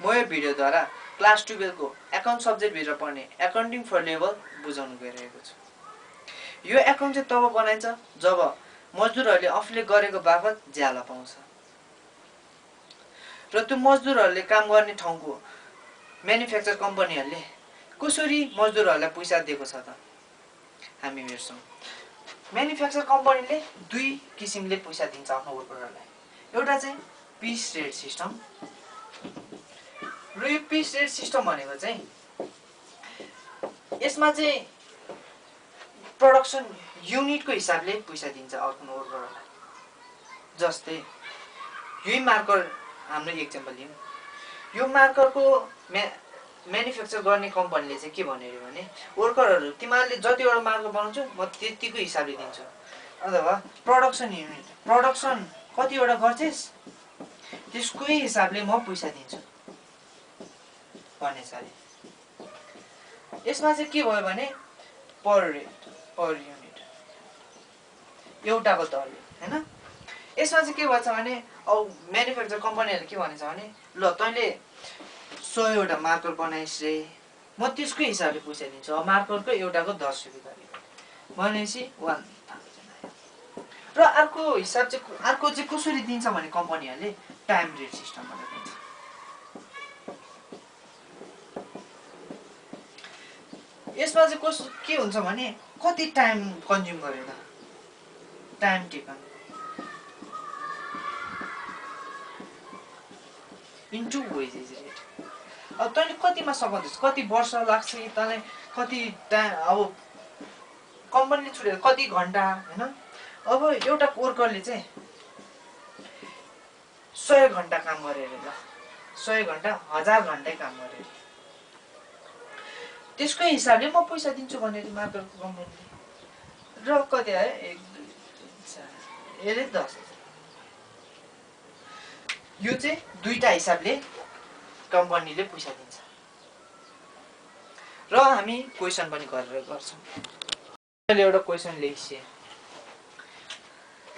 म यो भिडियोद्वारा क्लास 12 को एकाउन्ट सब्जेक्टभित्र पर्ने एकाउन्टिङ फर लेबर बुझाउन गइरहेको छु। यो एकाउन्ट चाहिँ तब बनाइन्छ जब मजदुरहरूले आफूले गरेको बापत ज्याला पाउँछ र त्यो मजदुरहरूले काम गर्ने ठाउँको म्यानुफ्याक्चर कम्पनीहरूले कसरी मजदुरहरूलाई पैसा दिएको छ त हामी हेर्छौँ। म्यानुफ्याक्चर कम्पनीले दुई किसिमले पैसा दिन्छ आफ्नो वर्करहरूलाई। एउटा चाहिँ पिस रेट सिस्टम र यो पिस रेट सिस्टम भनेको चाहिँ यसमा चाहिँ प्रोडक्सन युनिटको हिसाबले पैसा दिन्छ आफ्नो वर्करहरूलाई। जस्तै यही मार्कर हाम्रो एक्जाम्पल लियौँ। यो मार्करको म्यानुफ्याक्चर गर्ने कम्पनीले चाहिँ के भन्यो भने वर्करहरू तिमीहरूले जतिवटा मार्कर बनाउँछौ म त्यतिको हिसाबले दिन्छु, अथवा प्रोडक्सन युनिट प्रोडक्सन कतिवटा गर्छस् त्यसकै हिसाबले म पैसा दिन्छु भनेछ अरे। यसमा चाहिँ के भयो भने पर रेट पर युनिट एउटाको दरले हैन। यसमा चाहिँ के भन्छ भने अब म्यानुफ्याक्चर कम्पनीहरूले के भनेछ भने ल तैँले 100वटा मार्कर बनाइस् रे म त्यसकै हिसाबले पैसा दिन्छु। अब मार्करको एउटाको 10 रुपियाँ भनेपछि 1000 र अर्को हिसाब चाहिँ अर्को चाहिँ कसरी दिन्छ भने कम्पनीहरूले टाइम रेट सिस्टम भनेर दिन्छ। यसमा चाहिँ के हुन्छ भने कति टाइम कन्ज्युम गर्यो त time taken into wages rate. अब तैँले कतिमा सघाउँदैछ, कति वर्ष लाग्छ कि तँलाई कति टाइम अब कम्पनीले छुटेर कति घन्टा हैन। अब एउटा वर्करले चाहिँ 100 घन्टा काम गरेर ल 100 घन्टा 1000 घन्टै काम गरेर त्यसकै हिसाबले म पैसा दिन्छु भनेर मार्करको कम्पनीले। र कति आयो 1 2 3 4 यसले 10,000। यो चाहिँ दुईटा हिसाबले कम्पनीले पैसा दिन्छ र हामी क्वेसन पनि गरेर गर्छौँ। मैले एउटा क्वेसन लेखिए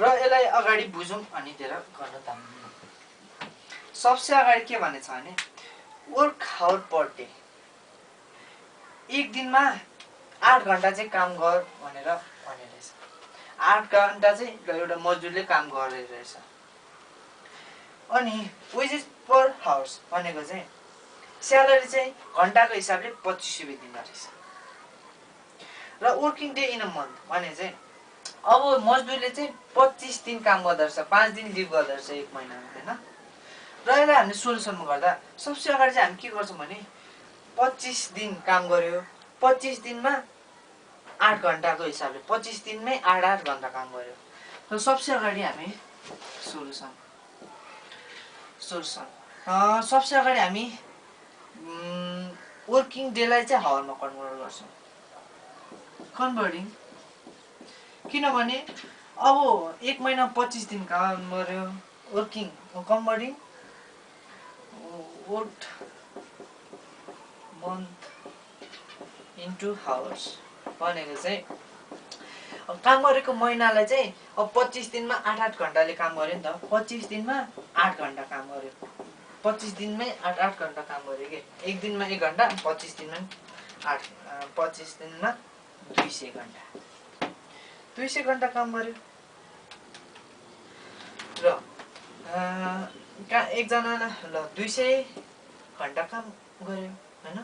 र यसलाई अगाडि बुझौँ अनि त्यसलाई गर्न थाल्नु। सबसे अगाडि के भनेछ भने वर्क आवर पर डे, एक दिनमा 8 घन्टा चाहिँ काम गर भनेर भनेरहेछ। 8 घन्टा चाहिँ एउटा मजदुरले काम गरिरहेछ। अनि वेजेस पर हावर्स भनेको चाहिँ स्यालेरी चाहिँ घन्टाको हिसाबले 25 रुपियाँ दिँदो रहेछ। र working day in a month भने चाहिँ अब मजदुरले चाहिँ 25 दिन काम गर्दो रहेछ, 5 दिन लिभ गर्दो रहेछ एक महिनामा हैन। र यसलाई हामीले सोल्युसनमा गर्दा सबसे अगाडि चाहिँ हामी के गर्छौँ भने 25 दिन काम गर्यो, 25 दिनमा 8 घन्टाको हिसाबले 25 दिनमै 8 घन्टा काम गर्यो। र सबसे अगाडि हामी सोल्युसन सबसे अगाडि हामी वर्किङ डेलाई चाहिँ हावरमा कन्भर्ट गर्छौँ। कन्भर्टिङ किनभने अब एक महिना 25 दिन काम गर्यो working converting work month into hours भनेको चाहिँ अब काम गरेको महिनालाई चाहिँ अब 25 दिनमा 8 घन्टाले काम गर्यो नि त। 25 दिनमा 8 घन्टा काम गर्यो, 25 दिनमै 8 घन्टा काम गर्यो कि एक दिनमा 1 घन्टा, 25 दिनमा 25 दिनमा 200 घन्टा 200 घन्टा काम गर्यो। र एकजना ल 200 घन्टा काम गर्यो हैन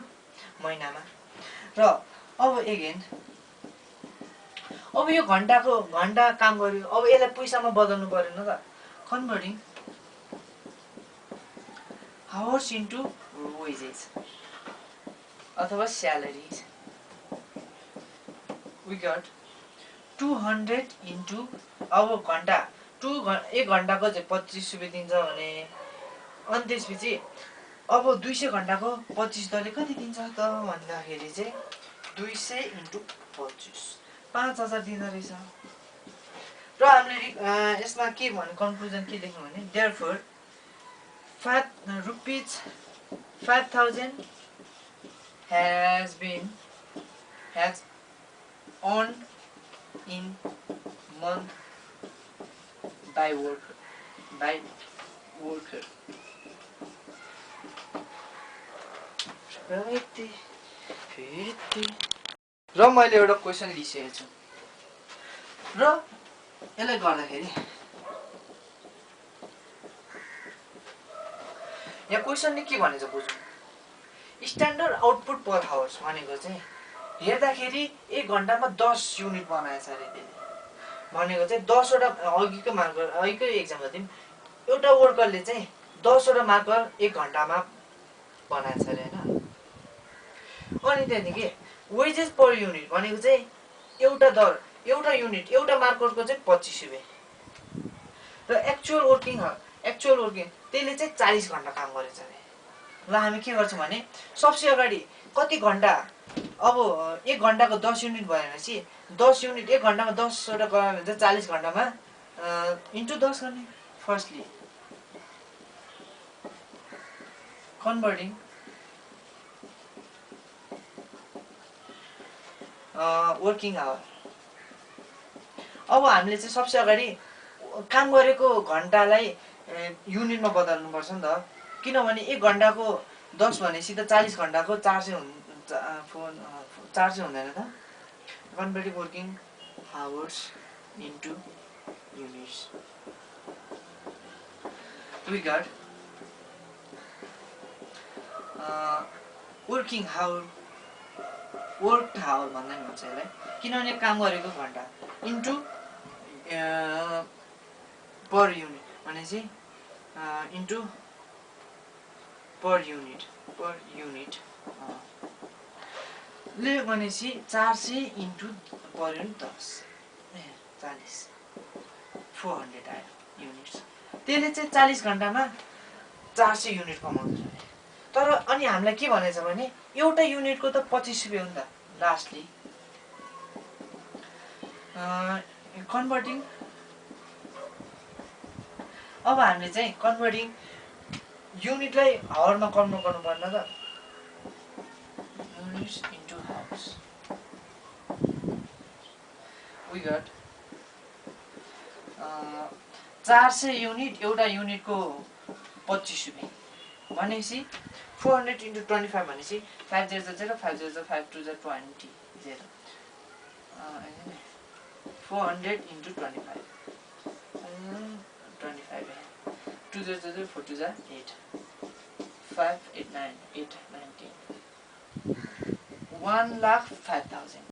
महिनामा। र अब एगेन अब यो घन्टा काम गर्यो, अब यसलाई पैसामा बदल्नु पर्यो त। कन्भर्टिङ हावर्स इन्टु वेजेस अथवा स्यालेरिज वी गट 200 इन्टु अब घन्टा 1 घन्टाको चाहिँ 25 रुपियाँ दिन्छ भने अनि त्यसपछि अब 200 घन्टाको 25 दरले कति दिन्छ त भन्दाखेरि चाहिँ 200 इन्टु 25 5000 दिँदो रहेछ। र हामीले यसमा के भन्नु कन्क्लुजन के लेख्नु भने therefore ₹5,000 has earned in month by worker र यति फेरि र मैले एउटा क्वेसन लिइसकेको छु र यसलाई गर्दाखेरि यहाँ क्वेसनले के भनेछ बुझौँ। स्ट्यान्डर्ड आउटपुट पर आवर्स भनेको चाहिँ हेर्दाखेरि 1 घन्टामा 10 युनिट बनाएछ अरे त्यसले। भनेको चाहिँ 10 वटा अघिको मार्कर अघिको एक्जाममा दिउँ एउटा वर्करले चाहिँ 10 वटा मार्कर 1 घन्टामा बनाएछ अरे हैन। अनि त्यहाँदेखि वेजेस पर युनिट भनेको चाहिँ एउटा दर एउटा युनिट एउटा मार्करको चाहिँ 25 रुपैयाँ र एक्चुअल वर्किङ त्यसले चाहिँ 40 घन्टा काम गरेछ अरे। ल हामी के गर्छौँ भने सबसे अगाडि कति घन्टा अब 1 घन्टाको 10 युनिट भएपछि 10 युनिट 1 घन्टामा 10 वटा गयो भने चाहिँ 40 घन्टामा इन्टु 10 गर्ने। Firstly converting working hour. अब हामीले चाहिँ सबसे अगाडि काम गरेको घन्टालाई युनिटमा बदल्नुपर्छ नि त, किनभने 1 घन्टाको 10 भनेपछि त 40 घन्टाको 400 हुँदैन त। Converting working hours into units. We got working hour work hour भन्दा पनि हुन्छ यसलाई, किनभने काम गरेको घन्टा इन्टु पर युनिट भनेपछि इन्टु पर युनिट ले भनेपछि 400 इन्टु पर युनिट 10 40 400 आयो युनिट्स। त्यसले चाहिँ 40 घन्टामा 400 युनिट कमाउँछ। तर अनि हामीलाई के भनेछ भने एउटा युनिटको त 25 रुपैयाँ हो नि त। लास्टली कन्भर्टिङ अब हामीले चाहिँ कन्भर्टिङ युनिटलाई हावरमा कन्भर्ट गर्नु पर्दैन त। Units into hours we got 400 unit एउटा युनिटको 25 रुपैयाँ भनेपछि 400 इन्टु 25 भनेपछि 5 0 0 5 0 5 2 20 0 400 इन्टु 25 25 2 0 0 4 2 8 5 8 9 8 19 1,05,000